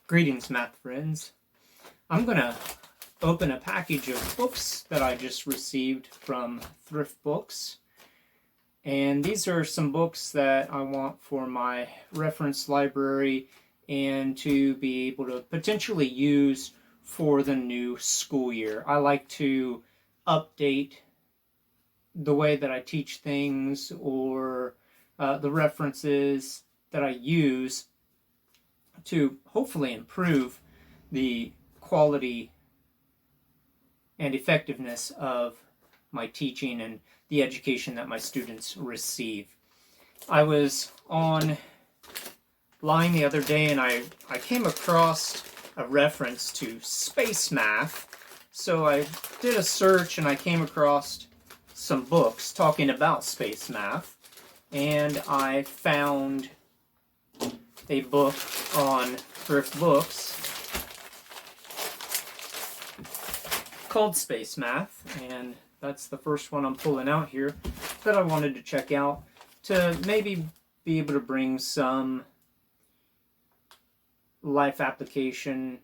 Greetings, math friends. I'm going to open a package of books that I just received from Thrift Books. And these are some books that I want for my reference library and to be able to potentially use for the new school year. I like to update the way that I teach things or the references that I use to hopefully improve the quality and effectiveness of my teaching and the education that my students receive. I was online the other day and I came across a reference to space math. So I did a search and I came across some books talking about space math, and I found a book on Thrift Books called Space Math, and that's the first one I'm pulling out here that I wanted to check out to maybe be able to bring some life application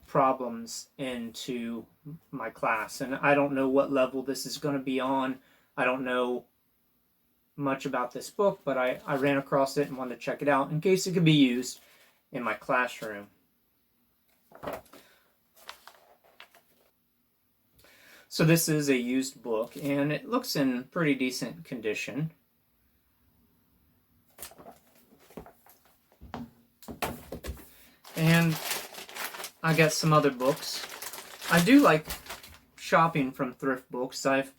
problems into my class. And I don't know what level this is going to be on. I don't know much about this book, but I ran across it and wanted to check it out in case it could be used in my classroom. So this is a used book and it looks in pretty decent condition. And I got some other books. I do like shopping from Thrift Books. I've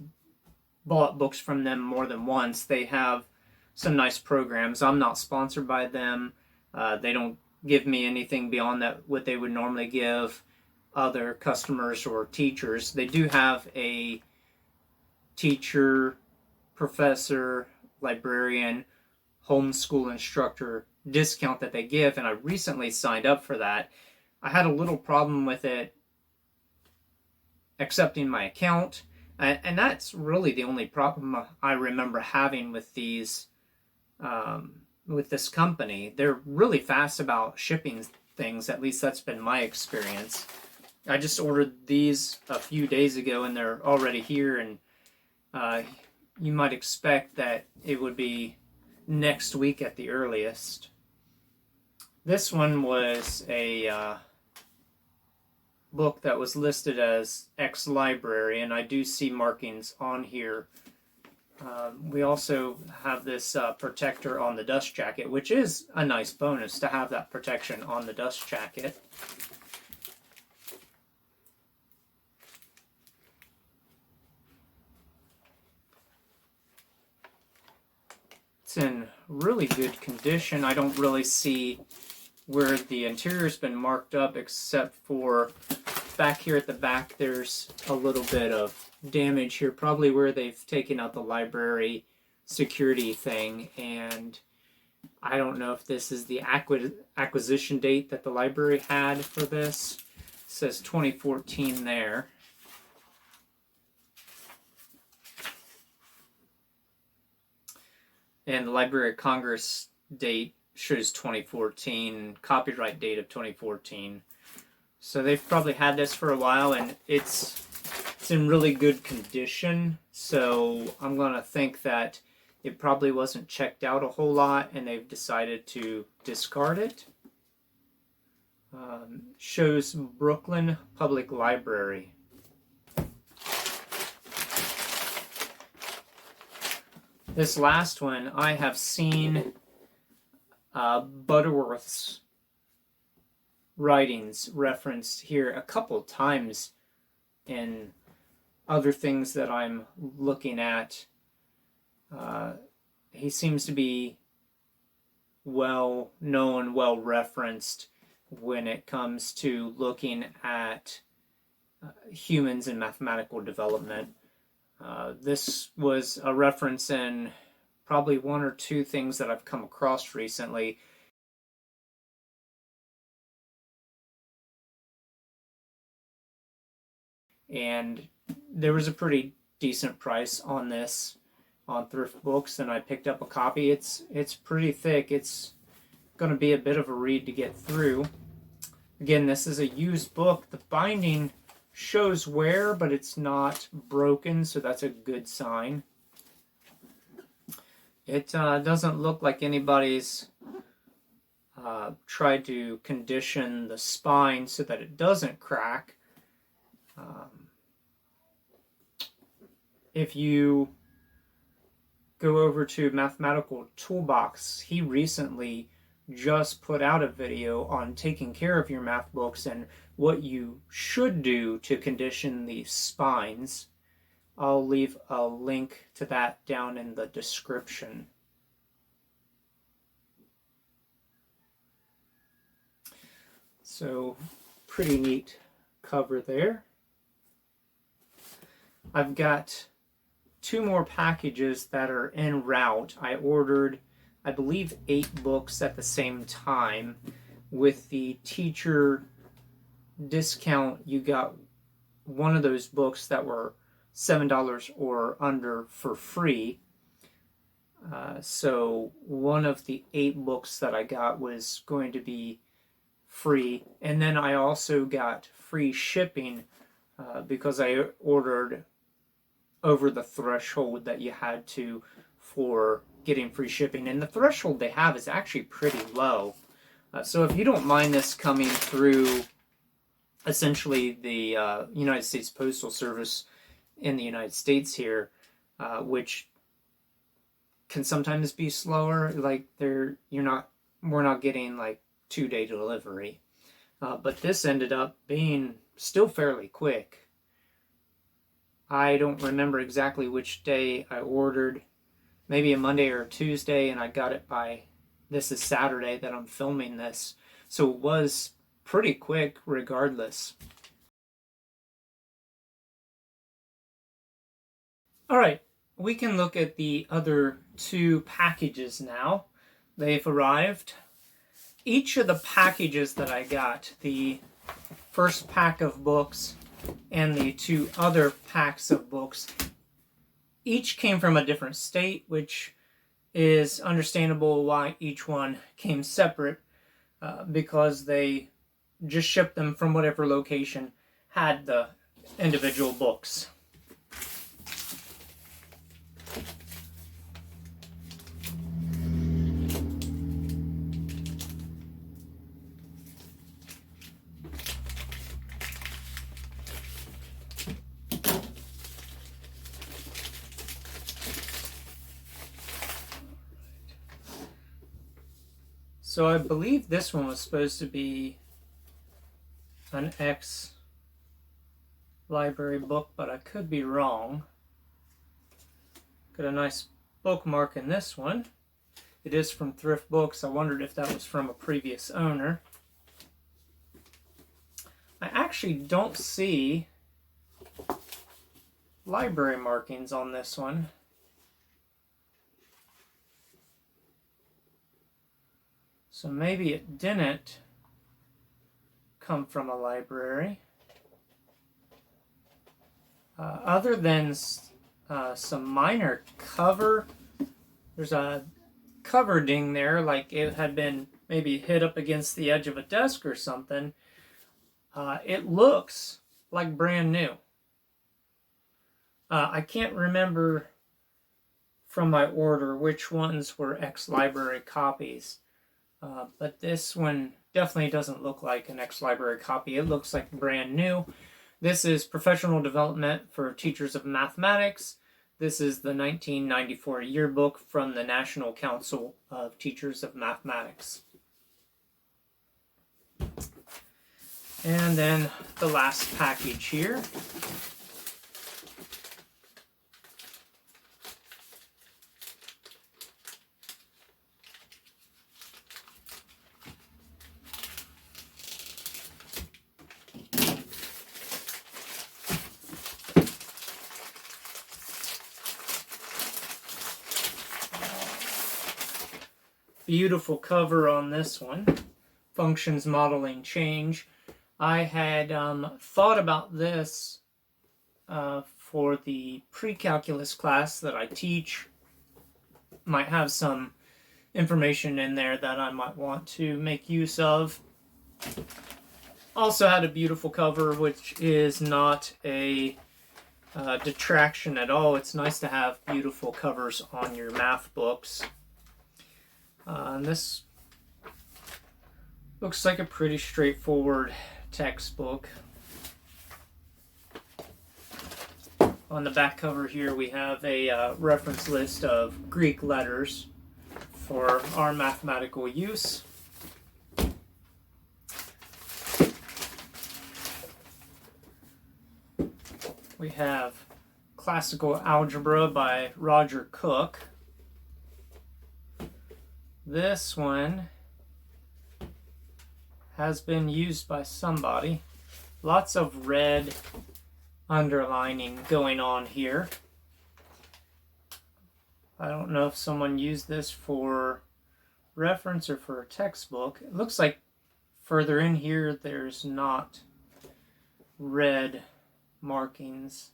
bought books from them more than once. They have some nice programs. I'm not sponsored by them. They don't give me anything beyond that what they would normally give other customers or teachers. They do have a teacher, professor, librarian, homeschool instructor discount that they give, and I recently signed up for that. I had a little problem with it accepting my account, and that's really the only problem I remember having with these with this company. They're really fast about shipping things. At least that's been my experience. I just ordered these a few days ago and they're already here, and you might expect that it would be next week at the earliest. This one was a book that was listed as ex-library, and I do see markings on here. We also have this protector on the dust jacket, which is a nice bonus to have that protection on the dust jacket. It's in really good condition. I don't really see where the interior's been marked up, except for back here at the back there's a little bit of damage here, probably where they've taken out the library security thing, and I don't know if this is the acquisition date that the library had for this. It says 2014 there. And the Library of Congress date shows 2014, copyright date of 2014. So they've probably had this for a while, and it's in really good condition. So I'm going to think that it probably wasn't checked out a whole lot, and they've decided to discard it. Shows Brooklyn Public Library. This last one, I have seen Butterworth's writings referenced here a couple times in other things that I'm looking at. He seems to be well known, well referenced when it comes to looking at humans and mathematical development. This was a reference in probably one or two things that I've come across recently. And there was a pretty decent price on this on Thrift Books, and I picked up a copy. It's pretty thick. It's going to be a bit of a read to get through. Again, this is a used book. The binding shows wear, but it's not broken, so that's a good sign. It doesn't look like anybody's tried to condition the spine so that it doesn't crack. If you go over to Mathematical Toolbox, he recently just put out a video on taking care of your math books and what you should do to condition the spines. I'll leave a link to that down in the description. So, pretty neat cover there. I've got 2 more packages that are en route. I ordered, I believe, 8 books at the same time. With the teacher discount, you got one of those books that were $7 or under for free. So one of the 8 books that I got was going to be free. And then I also got free shipping because I ordered over the threshold that you had to for getting free shipping. And the threshold they have is actually pretty low. So if you don't mind this coming through essentially the United States Postal Service in the United States here, which can sometimes be slower, like we're not getting like 2-day delivery. But this ended up being still fairly quick. I don't remember exactly which day I ordered, maybe a Monday or a Tuesday, and I got it by, this is Saturday that I'm filming this. So it was pretty quick regardless. Alright, we can look at the other 2 packages now. They've arrived. Each of the packages that I got, the first pack of books and the 2 other packs of books, each came from a different state, which is understandable why each one came separate, because they just shipped them from whatever location had the individual books. So I believe this one was supposed to be an X library book, but I could be wrong. Got a nice bookmark in this one. It is from Thrift Books. I wondered if that was from a previous owner. I actually don't see library markings on this one. So maybe it didn't come from a library. Other than some minor cover, there's a cover ding there, like it had been maybe hit up against the edge of a desk or something. It looks like brand new. I can't remember from my order which ones were ex-library copies. But this one definitely doesn't look like an ex-library copy. It looks like brand new. This is Professional Development for Teachers of Mathematics. This is the 1994 yearbook from the National Council of Teachers of Mathematics. And then the last package here. Beautiful cover on this one. Functions Modeling Change. I had thought about this for the pre-calculus class that I teach. Might have some information in there that I might want to make use of. also had a beautiful cover, which is not a detraction at all. It's nice to have beautiful covers on your math books. And this looks like a pretty straightforward textbook. On the back cover here we have a reference list of Greek letters for our mathematical use. We have Classical Algebra by Roger Cook. This one has been used by somebody. Lots of red underlining going on here. I don't know if someone used this for reference or for a textbook. It looks like further in here there's not red markings.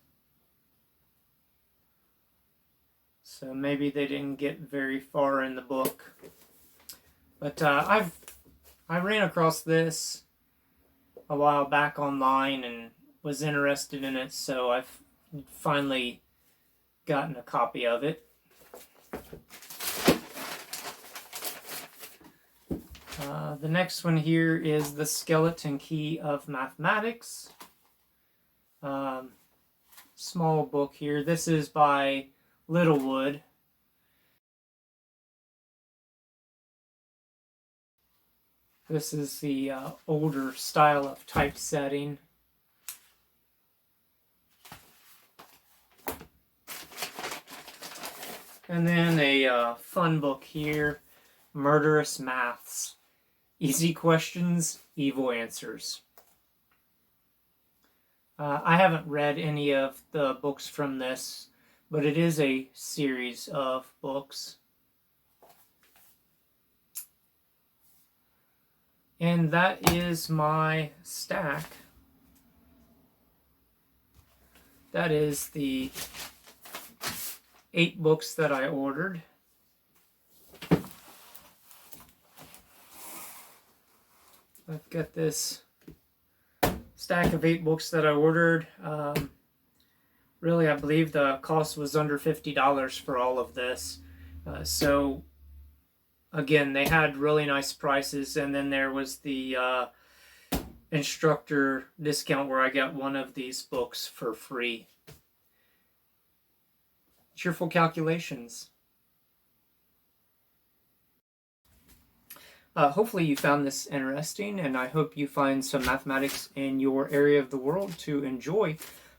So maybe they didn't get very far in the book. But I ran across this a while back online and was interested in it, so I've finally gotten a copy of it. The next one here is The Skeleton Key of Mathematics. Small book here. This is by Littlewood. This is the older style of typesetting. And then a fun book here, Murderous Maths. Easy questions, evil answers. I haven't read any of the books from this, but it is a series of books. And that is my stack. That is the 8 books that I ordered. I've got this stack of 8 books that I ordered. Really, I believe the cost was under $50 for all of this. So, again, they had really nice prices, and then there was the instructor discount where I got one of these books for free. Cheerful Calculations. Hopefully you found this interesting, and I hope you find some mathematics in your area of the world to enjoy.